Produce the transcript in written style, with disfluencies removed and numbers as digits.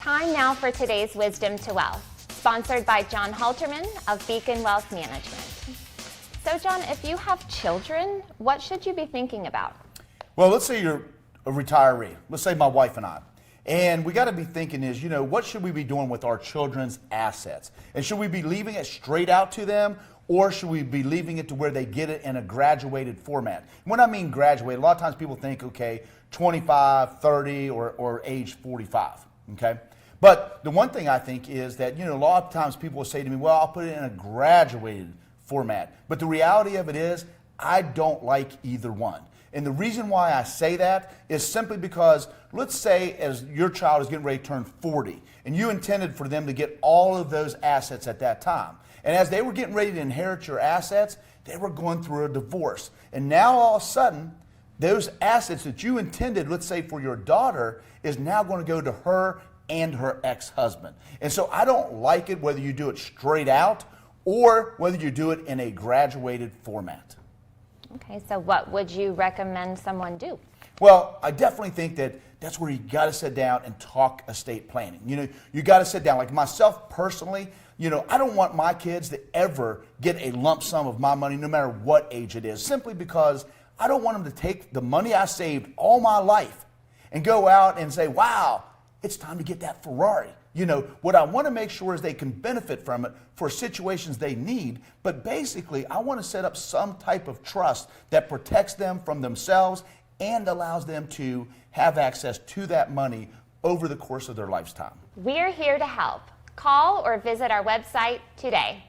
Time now for today's Wisdom to Wealth, sponsored by John Halterman of Beacon Wealth Management. So John, if you have children, what should you be thinking about? Well, let's say you're a retiree. Let's say my wife and I. And we got to be thinking is, what should we be doing with our children's assets? And should we be leaving it straight out to them, or should we be leaving it to where they get it in a graduated format? When I mean graduated, a lot of times people think, okay, 25, 30, or age 45, okay? But the one thing I think is that, a lot of times people will say to me, well, I'll put it in a graduated format. But the reality of it is, I don't like either one. And the reason why I say that is simply because, let's say as your child is getting ready to turn 40, and you intended for them to get all of those assets at that time. And as they were getting ready to inherit your assets, they were going through a divorce. And now all of a sudden, those assets that you intended, let's say for your daughter, is now going to go to her and her ex-husband. And so I don't like it whether you do it straight out or whether you do it in a graduated format. Okay, so what would you recommend someone do? Well, I definitely think that that's where you got to sit down and talk estate planning. You got to sit down. Like myself personally, I don't want my kids to ever get a lump sum of my money no matter what age it is, simply because I don't want them to take the money I saved all my life and go out and say, wow, it's time to get that Ferrari. What I want to make sure is they can benefit from it for situations they need, but basically I want to set up some type of trust that protects them from themselves and allows them to have access to that money over the course of their lifetime. We're here to help. Call or visit our website today.